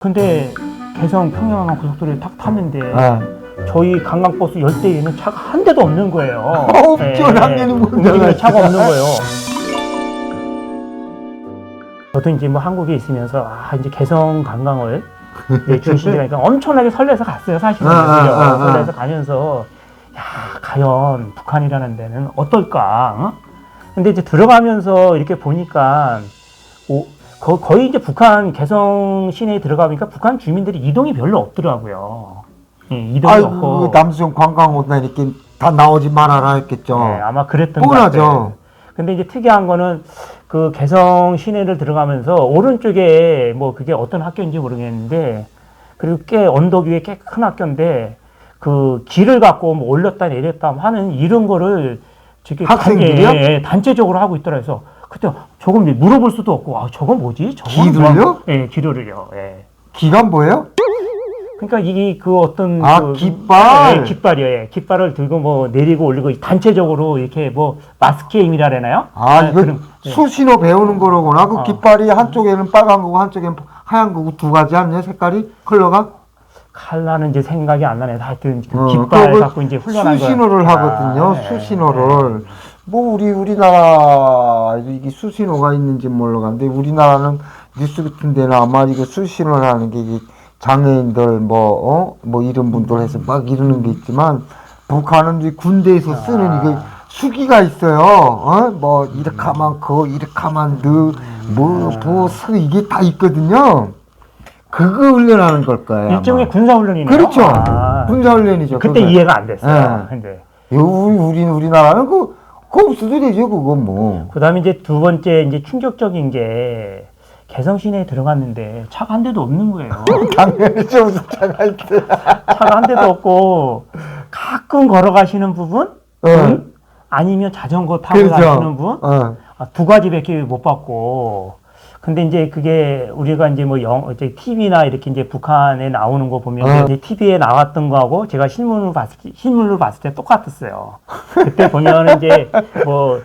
근데 개성 평양항 고속도로에 탁 탔는데 저희 관광버스 10대에는 차가 한 대도 없는 거예요. 뛰어다니는 움직이는 차가 없는 거예요. 저도 이제 뭐 한국에 있으면서 이제 개성 관광을 중심이니까 엄청나게 설레서 갔어요, 사실은. 설레서 가면서 야, 과연 북한이라는 데는 어떨까? 어? 근데 이제 들어가면서 이렇게 보니까 거의 이제 북한 개성 시내에 들어가보니까 북한 주민들이 이동이 별로 없더라고요. 이동이 없고. 남수정 관광 온다 이렇게 다 나오지 말아라 했겠죠. 네, 아마 그랬던 것 뻔하죠. 같아요. 근데 이제 특이한 거는 그 개성 시내를 들어가면서 오른쪽에 뭐 그게 어떤 학교인지 모르겠는데, 그리고 꽤 언덕 위에 꽤 큰 학교인데 그 길을 갖고 뭐 올렸다 내렸다 하는 이런 거를 저기 학생들이요? 단체적으로 하고 있더라. 해서 그때 조금 물어볼 수도 없고 저건 뭐지? 기를요? 예, 기를요. 예. 기가 뭐예요? 그러니까 이게 그 어떤 깃발. 예, 깃발이요. 예. 깃발을 들고 뭐 내리고 올리고 단체적으로 이렇게 뭐 마스 게임이라 그러나요? 이거 수신호 배우는 거로구나. 그 깃발이 한쪽에는 빨간 거고 한쪽에는 하얀 거고 두 가지 아니에요? 색깔이? 컬러가? 칼라는 이제 생각이 안 나네. 하여튼 그 깃발 갖고 이제 훈련한 거. 수신호를 하거든요. 수신호를. 뭐 우리나라 이게 수신호가 있는지 몰라가는데 우리나라는 뉴스 같은 데는 아마 이거 수신호를 하는 게 이게 장애인들 뭐 이런 분들 해서 막 이러는 게 있지만 북한은 이제 군대에서 쓰는 이거 수기가 있어요. 뭐 이렇게 하면 이렇게 하면 이게 다 있거든요. 그거 훈련하는 걸 거예요. 일종의 아마. 군사훈련이네요. 그렇죠. 군사훈련이죠. 그때 그거. 이해가 안 됐어요. 근데 우리나라는 그거 없어도 되죠. 그거 뭐. 그다음에 이제 두 번째 이제 충격적인 게 개성 시내에 들어갔는데 차가 한 대도 없는 거예요. 당연히 좀 차가 있대. 차가 한 대도 없고 가끔 걸어가시는 부분, 아니면 자전거 타고 그렇죠. 가시는 분, 두 가지밖에 못 봤고. 근데 이제 그게 우리가 이제 뭐 TV나 이렇게 이제 북한에 나오는 거 보면 이제 TV에 나왔던 거하고 제가 실물로 봤을 때 똑같았어요. 그때 보면 이제 뭐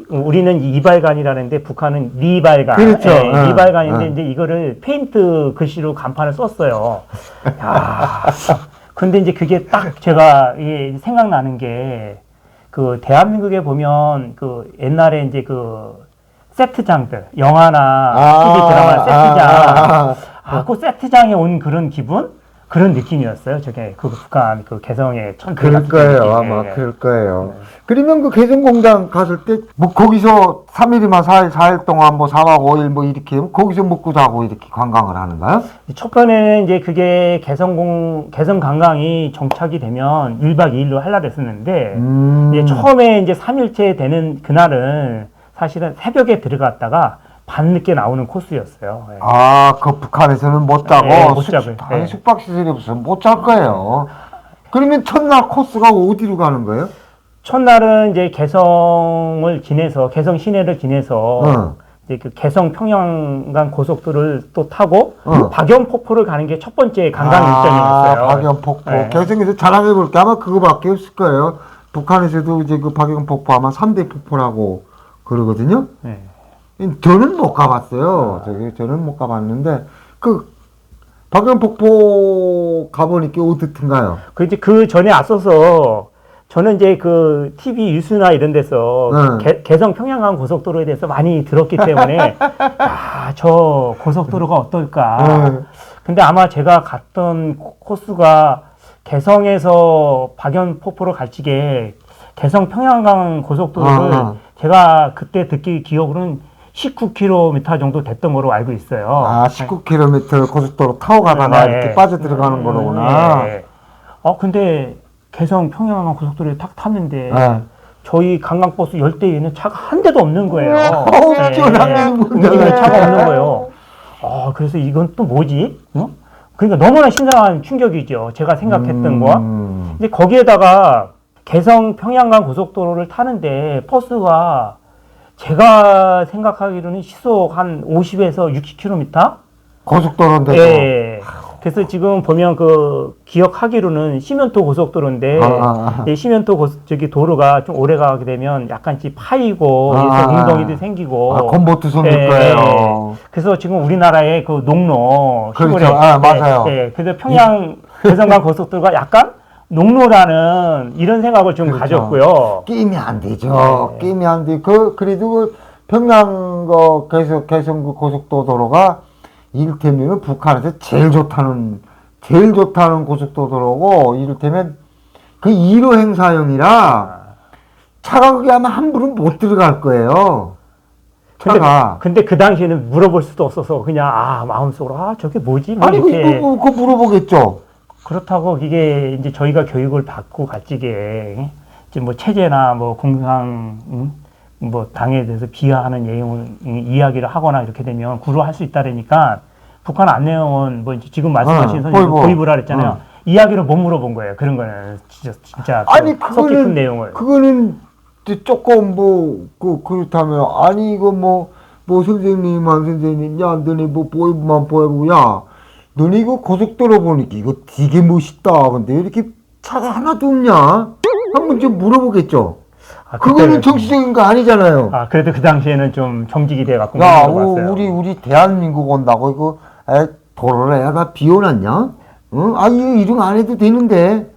우리는 이발관이라는데 북한은 리발관. 그렇죠. 리발관인데 이제 이거를 페인트 글씨로 간판을 썼어요. 야. 근데 이제 그게 딱 제가 생각나는 게 그 대한민국에 보면 그 옛날에 이제 그 세트장들, 영화나 TV 드라마 세트장, 그 세트장에 온 그런 기분? 그런 느낌이었어요. 저게 그 북한 그 개성의 천지. 그럴 거예요. 아마 그럴 거예요. 그러면 그 개성공장 갔을 때 뭐 거기서 3일이면 4일 동안 뭐 4박 5일 뭐 이렇게 거기서 먹고 자고 이렇게 관광을 하는가요? 첫 번에는 이제 그게 개성 관광이 정착이 되면 1박 2일로 하려고 했었는데 이제 처음에 이제 3일째 되는 그날은 사실은 새벽에 들어갔다가 밤늦게 나오는 코스였어요. 예. 그 북한에서는 못 자고 못 자고요. 숙박시설이 없어서 못 잘 거예요. 그러면 첫날 코스가 어디로 가는 거예요? 첫날은 이제 개성을 지내서 개성 시내를 지내서 이제 그 개성 평양간 고속도로를 또 타고 박연폭포를 가는 게 첫 번째 관광 일정이었어요. 박연폭포. 네. 개성에서 자랑해 볼 게 아마 그거밖에 없을 거예요. 북한에서도 이제 그 박연폭포 아마 3대 폭포라고 그러거든요. 네. 저는 못 가봤어요. 저는 못 가봤는데 그 박연폭포 가보니까 어떻든가요? 그 이제 그 전에 앞서서 저는 이제 그 TV 뉴스나 이런 데서 개성 평양간 고속도로에 대해서 많이 들었기 때문에 저 고속도로가 어떨까. 근데 아마 제가 갔던 코스가 개성에서 박연폭포로 갈 적에 개성 평양간 고속도로를 제가 그때 듣기 기억으로는 19km 정도 됐던 거로 알고 있어요. 19km 고속도로 타고 가다가 이렇게 빠져 들어가는 거로구나. 근데 개성 평양간 고속도로에 탁 탔는데 저희 관광버스 10대에는 차가 한 대도 없는 거예요. 움직이는 차가 없는 거예요. 그래서 이건 또 뭐지? 그러니까 너무나 신선한 충격이죠. 제가 생각했던 거와. 근데 거기에다가 개성 평양간 고속도로를 타는데 버스가 제가 생각하기로는 시속 한 50에서 60km? 고속도로인데도. 예. 그래서 지금 보면 그 기억하기로는 시멘토 고속도로인데 이 시멘토 저기 도로가 좀 오래 가게 되면 약간씩 파이고 웅덩이도 생기고 곰보트 생길 거예요. 그래서 지금 우리나라의 그 농로 그렇죠. 시골에 맞아요. 그래서 평양 개성간 고속도로가 약간 농로라는 이런 생각을 좀 그렇죠. 가졌고요. 끼면 안 되죠. 끼면 안 돼. 그래도 그 평양 개성 그 고속도로가 이를테면 북한에서 제일 좋다는 고속도로고, 이를테면 그 1호 행사용이라 차가 그게 아마 함부로 못 들어갈 거예요. 차가. 근데 그 당시에는 물어볼 수도 없어서 그냥 마음속으로 저게 뭐지? 뭐 아니 이렇게. 그거 물어보겠죠. 그렇다고 이게 이제 저희가 교육을 받고 가지게 이제 뭐 체제나 뭐 공상 뭐 당에 대해서 비하하는 내용을 이야기를 하거나 이렇게 되면 구로할 수 있다라니까 북한 안내원 뭐 이제 지금 말씀하신 선생님 보이부라 그랬잖아요. 이야기를 못 물어본 거예요. 그런 거는 진짜 아니 속 깊은 내용을. 그거는 조금 그렇다면 아니 이거 뭐 선생님 야 너네 뭐 보이부만 보이고 야 너네 이거 고속도로 보니까 이거 되게 멋있다. 근데 이렇게 차가 하나도 없냐? 한번 좀 물어보겠죠. 그거는 정치적인 거 아니잖아요. 그래도 그 당시에는 좀 정직이 돼갖고. 야, 우리 대한민국 온다고 이거 도로를 다 비워놨냐? 이거 이런 안 해도 되는데.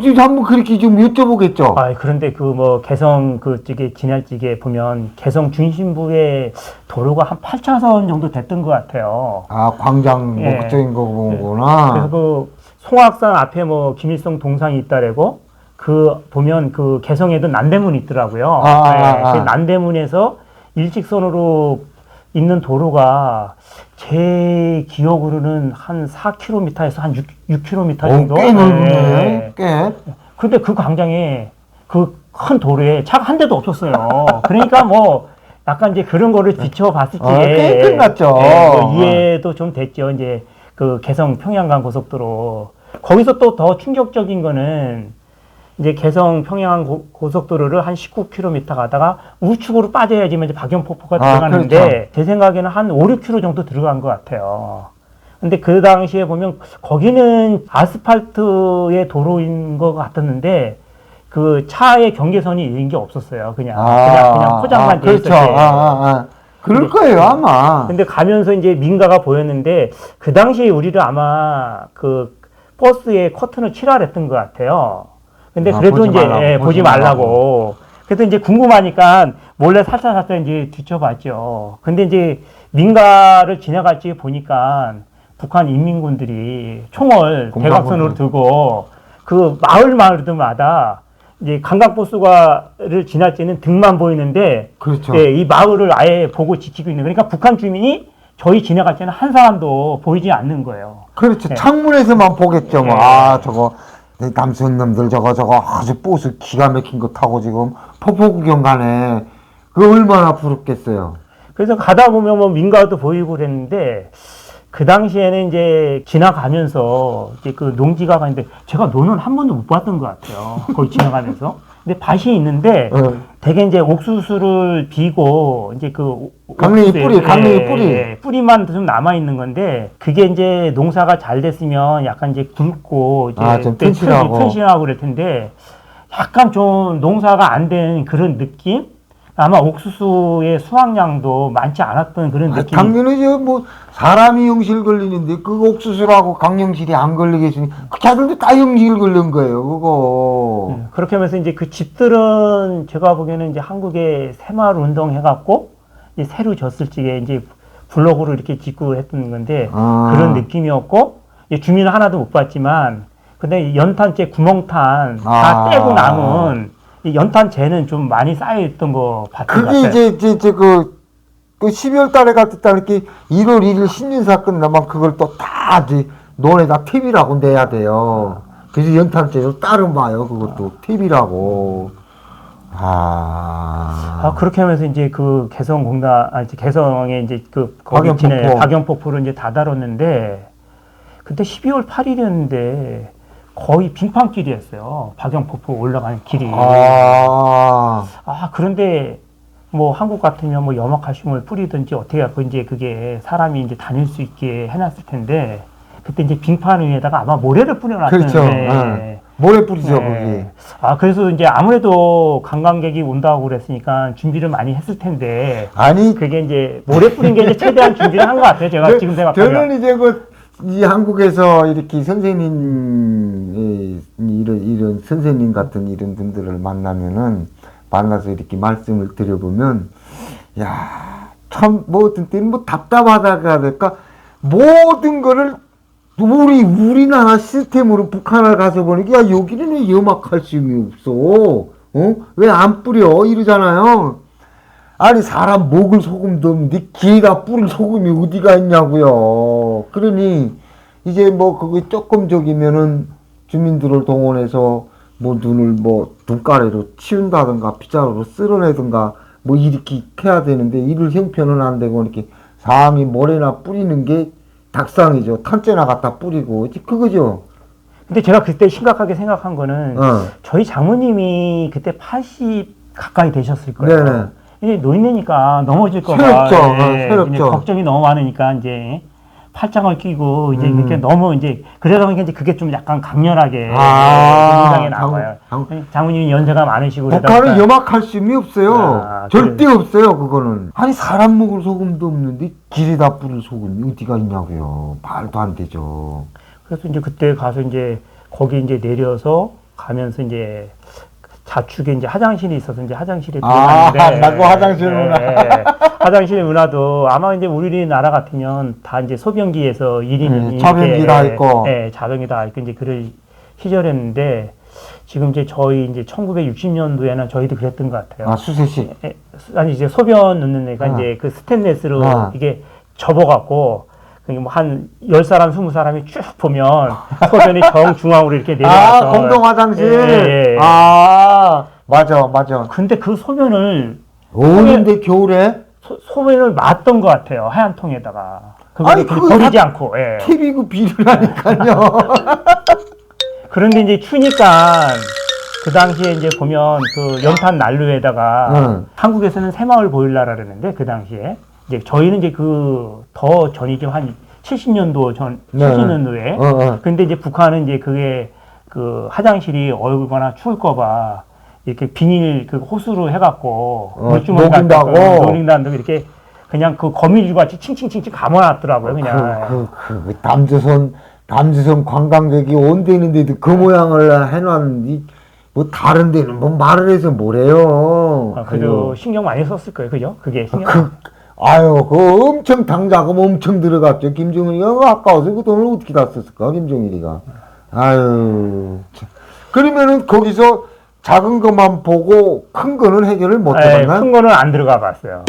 지금 한번 그렇게 좀 여쭤보겠죠. 그런데 그 뭐 개성 그쪽에 지날찌개 보면 개성 중심부의 도로가 한 8차선 정도 됐던 것 같아요. 광장 목적인 거 보구나. 그래서 그 송악산 앞에 뭐 김일성 동상이 있다래고 그 보면 그 개성에도 남대문이 있더라고요. 그 남대문에서 일직선으로 있는 도로가 제 기억으로는 한 4km에서 한 6km 정도. 꽤 넓네. 꽤. 근데 그 광장에 그 큰 도로에 차가 한 대도 없었어요. 그러니까 뭐 약간 이제 그런 거를 비춰봤을 때 꽤 끝났죠. 뭐 이해도 좀 됐죠. 이제 그 개성 평양간 고속도로 거기서 또 더 충격적인 거는 이제 개성 평양 고속도로를 한 19km 가다가 우측으로 빠져야지만 이제 박영폭포가 들어가는데 그렇죠. 제 생각에는 한 5, 6km 정도 들어간 것 같아요. 근데 그 당시에 보면 거기는 아스팔트의 도로인 것 같았는데 그 차의 경계선이 있는 게 없었어요. 그냥 포장만 돼 그렇죠. 있었어요. 그럴 거예요 아마. 근데 가면서 이제 민가가 보였는데 그 당시에 우리를 아마 그 버스에 커튼을 칠하라 했던 것 같아요. 근데 그래도 보지 말라고. 그래도 이제 궁금하니까 몰래 살짝 이제 뒤쳐봤죠. 근데 이제 민가를 지나갈 때 보니까 북한 인민군들이 총을 대각선으로 들고 그 마을마다 이제 관광버스를 지날 때는 등만 보이는데 그렇죠. 이 마을을 아예 보고 지키고 있는 그러니까 북한 주민이 저희 지나갈 때는 한 사람도 보이지 않는 거예요. 그렇죠. 창문에서만 보겠죠. 저거 남순 놈들 저거 아주 버스 기가 막힌 거 타고 지금 폭포 구경 가네. 그 얼마나 부럽겠어요. 그래서 가다 보면 뭐 민가도 보이고 그랬는데 그 당시에는 이제 지나가면서 이제 그 농지가 가는데 제가 논은 한 번도 못 봤던 것 같아요. 거기 지나가면서. 근데 밭이 있는데 되게 이제 옥수수를 비고 이제 그 강냉이 뿌리 뿌리만 좀 남아 있는 건데 그게 이제 농사가 잘 됐으면 약간 이제 굵고 이제 좀 튼실하고 그럴 텐데 약간 좀 농사가 안 된 그런 느낌? 아마 옥수수의 수확량도 많지 않았던 그런 느낌. 당연히 뭐 사람이 영실 걸리는데 그 옥수수라고 강영실이 안 걸리겠으니 그 자들도 다 영실 걸린 거예요 그거. 그렇게 하면서 이제 그 집들은 제가 보기에는 이제 한국의 새마을 운동 해갖고 이제 새로 졌을 적에 이제 블록으로 이렇게 짓고 했던 건데 그런 느낌이었고 주민은 하나도 못 봤지만 근데 연탄재 구멍탄 다 떼고 남은 이 연탄재는 좀 많이 쌓여있던 거 봤던 것 같아요. 그게 이제 그 12월 달에 갔다 이렇게 1월 1일 신년사 끝나면 그걸 또 다 논에다 TV라고 내야 돼요. 그래서 연탄재도 따로 봐요. 그것도 TV라고. 그렇게 하면서 이제 그 개성에 이제 그 박영폭포를 이제 다 다뤘는데 그때 12월 8일이었는데 거의 빙판길이었어요. 박영폭포 올라가는 길이. 그런데 뭐 한국 같으면 뭐 염화칼슘을 뿌리든지 어떻게 하고 이제 그게 사람이 이제 다닐 수 있게 해놨을 텐데 그때 이제 빙판 위에다가 아마 모래를 뿌려놨는데. 그렇죠. 모래 뿌리죠, 거기. 아, 그래서 이제 아무래도 관광객이 온다고 그랬으니까 준비를 많이 했을 텐데. 아니, 그게 이제 모래 뿌린 게 이제 최대한 준비를 한 것 같아요. 제가 지금 생각하면. 저는 이제 이 한국에서 이렇게 선생님, 이런 선생님 같은 이런 분들을 만나서 이렇게 말씀을 드려보면, 야, 참, 어떤 때는 답답하다고 해야 될까? 모든 거를 우리나라 시스템으로 북한을 가서 보니까, 야, 여기는 왜 염화칼슘이 없어? 왜 안 뿌려? 이러잖아요. 아니, 사람 먹을 소금도 없는데 귀에다 뿌릴 소금이 어디가 있냐고요. 그러니 이제 그게 조금 적이면은 주민들을 동원해서 눈을 눈가래로 치운다든가 빗자루로 쓸어내든가 이렇게 해야 되는데, 이럴 형편은 안 되고 이렇게 상이 모래나 뿌리는 게 닭상이죠. 탄재나 갖다 뿌리고 그거죠. 근데 제가 그때 심각하게 생각한 거는 저희 장모님이 그때 80 가까이 되셨을 거예요. 네네. 이제 노인네니까 넘어질 새롭죠. 새롭죠. 걱정이 너무 많으니까 이제 팔짱을 끼고 이제 이렇게 너무 이제 그러다 보니까 이제 그게 좀 약간 강렬하게 인상에 남아요. 장모님이 연세가 많으시고 북한은 염화칼슘이 없어요. 절대 없어요. 그거는. 아니, 사람 먹을 소금도 없는데 길에다 뿌릴 소금이 어디가 있냐고요. 말도 안 되죠. 그래서 이제 그때 가서 이제 거기 이제 내려서 가면서 이제 좌측에 이제 화장실이 있어서 이제 화장실에 들어갔는데. 나도 화장실 문화. 화장실 문화도 아마 이제 우리나라 같으면 다 이제 소변기에서 1인이 자변기 다 있고. 자변기 다 있고 이제 그럴 시절이었는데, 지금 이제 저희 이제 1960년도에는 저희도 그랬던 것 같아요. 수세식. 아니, 이제 소변 넣는 애가 이제 그 스테인레스로 이게 접어갖고, 한 10사람, 20사람이 쭉 보면 소변이 정중앙으로 이렇게 내려가서. 공동 화장실. 맞아. 근데 그 소변을 오는데 겨울에 소변을 맞던 것 같아요. 하얀 통에다가. 아니, 그걸 버리지 않고. TV고 비료라니까요. 그런데 이제 추니까 그 당시에 이제 보면 그 연탄 난로에다가 한국에서는 새마을 보일러라 그랬는데, 그 당시에 이제 저희는 이제 더 전이죠. 한 70년도 전, 70년도에. 근데 이제 북한은 이제 그게 그 화장실이 얼거나 추울까봐 이렇게 비닐 그 호스로 해갖고 물주머니 녹인다고 이렇게 그냥 그 거미줄 같이 칭칭칭칭 감아놨더라고요. 그냥. 담주선 관광객이 온대는데도 그 모양을 해놨는데, 다른 데는 말을 해서 뭐래요. 그래도 신경 많이 썼을 거예요. 그죠? 그게 엄청 당자금 엄청 들어갔죠. 김정일이가 아까워서 그 돈을 어떻게 다 썼을까, 김정일이가. 그러면은 거기서 작은 것만 보고 큰 거는 해결을 못 해봤나? 큰 거는 안 들어가 봤어요.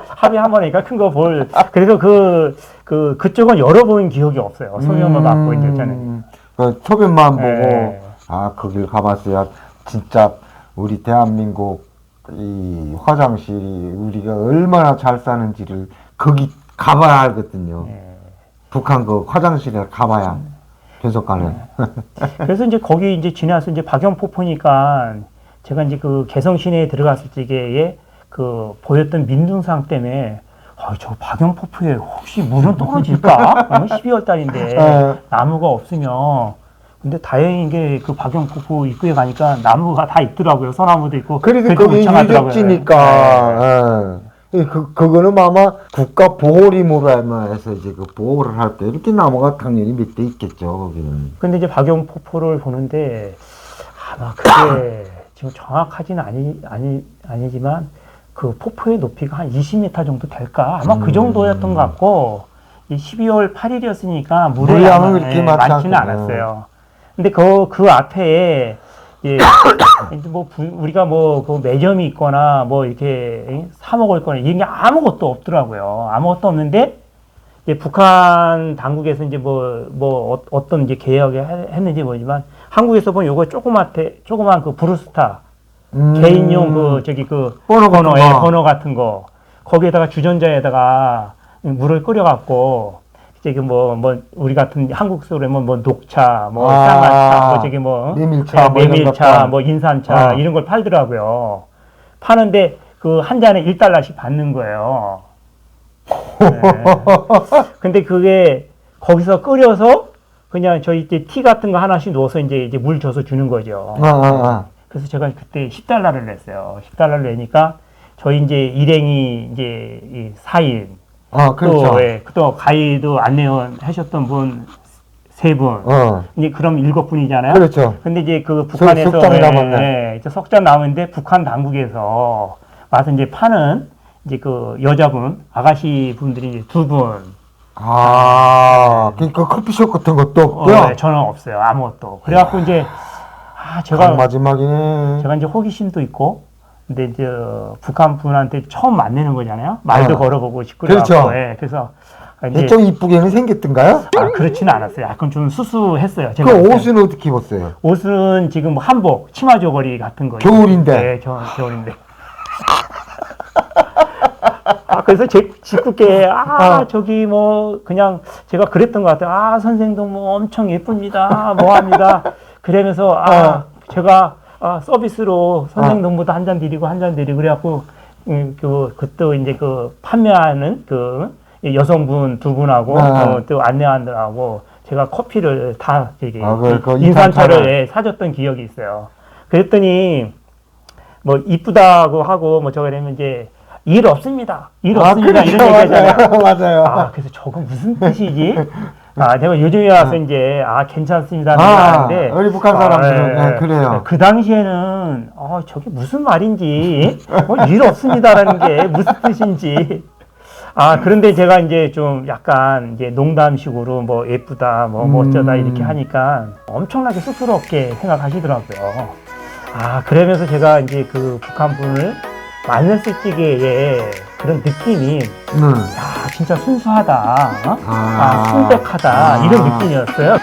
합의 한 번이니까 큰 거 그래서 그쪽은 열어본 기억이 없어요. 소변을 받고 이제 저는. 소변만 보고, 거길 가봤어야 진짜 우리 대한민국 이 화장실이 우리가 얼마나 잘 사는지를 거기 가봐야 알거든요. 북한 그 화장실에 가봐야 변속간에. 그래서 이제 거기 이제 지나서 이제 박영포포니까 제가 이제 그 개성 시내에 들어갔을 적에 그 보였던 민둥상 때문에 저 박영포포에 혹시 물은 떨어질까? 12월 달인데 나무가 없으면. 근데 다행인 게 그 박영포포 입구에 가니까 나무가 다 있더라고요. 소나무도 있고. 그래도 거기 유적지니까. 그거는 아마 국가 보호림으로 해서 이제 그 보호를 할 때 이렇게 나무가 당연히 몇 대 있겠죠, 거기는. 근데 이제 박영포포를 보는데 아마 그게 지금 정확하지는 아니지만 그 포포의 높이가 한 20m 정도 될까? 아마 그 정도였던 것 같고, 12월 8일이었으니까 물의 양은 그렇게 많지는 않았어요. 근데 그 앞에 우리가 그 매점이 있거나 이렇게 사 먹을 거나 이런 게 아무것도 없더라고요. 아무것도 없는데 이제 북한 당국에서 이제 어떤 이제 계약을 했는지 모르지만 한국에서 보면 요거 조그만 그 브루스타 개인용 번호 같은 거 거기에다가 주전자에다가 물을 끓여갖고 저기 우리 같은 한국 소리면 녹차, 쌍화차, 메밀차, 인산차 이런 걸 팔더라고요. 파는데 그 한 잔에 $1씩 받는 거예요. 네. 근데 그게 거기서 끓여서 그냥 저희 이제 티 같은 거 하나씩 넣어서 이제 물 줘서 주는 거죠. 그래서 제가 그때 10달러를 냈어요. 10달러를 내니까 저희 이제 일행이 이제 4인. 그렇죠. 또 가이드 안내원 하셨던 분 3분. 이제 그럼 7분이잖아요. 그렇죠. 근데 이제 그 북한에서 석장 남았네. 이제 석장 남았는데 북한 당국에서 와서 이제 파는 이제 그 여자분, 아가씨 분들이 이제 2분. 그러니까 커피숍 같은 것도 없고요. 네, 저는 없어요. 아무것도. 그래갖고 이제 제가 마지막이네. 제가 이제 호기심도 있고, 근데 이제 북한 분한테 처음 만나는 거잖아요. 말도 걸어보고 싶고 그렇죠. 그래서 이제 좀 이쁘게는 생겼던가요? 그렇지는 않았어요. 약간 좀 수수했어요. 제가 그 옷은 어떻게 입었어요? 옷은 지금 뭐 한복, 치마 저고리 같은 거. 겨울인데. 네, 겨울인데. 그래서 짓궂게 저기 뭐 그냥 제가 그랬던 것 같아요. 선생도 뭐 엄청 예쁩니다. 뭐 합니다. 그러면서 제가 서비스로 선생 동무도 한 잔 드리고 그래갖고 그때 이제 그 판매하는 그 여성분 2분하고 또 안내하느라고 제가 커피를 다 되게 인산차를 사줬던 기억이 있어요. 그랬더니 뭐 이쁘다고 하고 뭐 저거 되면 이제 일 없습니다. 그렇죠. 이런 얘기하잖아요. 맞아요. 그래서 저거 무슨 뜻이지? 내가 요즘에 와서 이제 괜찮습니다 하는데 우리 북한 사람들은 그래요. 그 당시에는 저게 무슨 말인지 일 없습니다라는 게 무슨 뜻인지. 그런데 제가 이제 좀 약간 이제 농담식으로 뭐 예쁘다, 뭐 어쩌다 이렇게 하니까 엄청나게 쑥스럽게 생각하시더라고요. 그러면서 제가 이제 그 북한 분을 만났을 적의 그런 느낌이, 진짜 순수하다, 순백하다, 이런 느낌이었어요.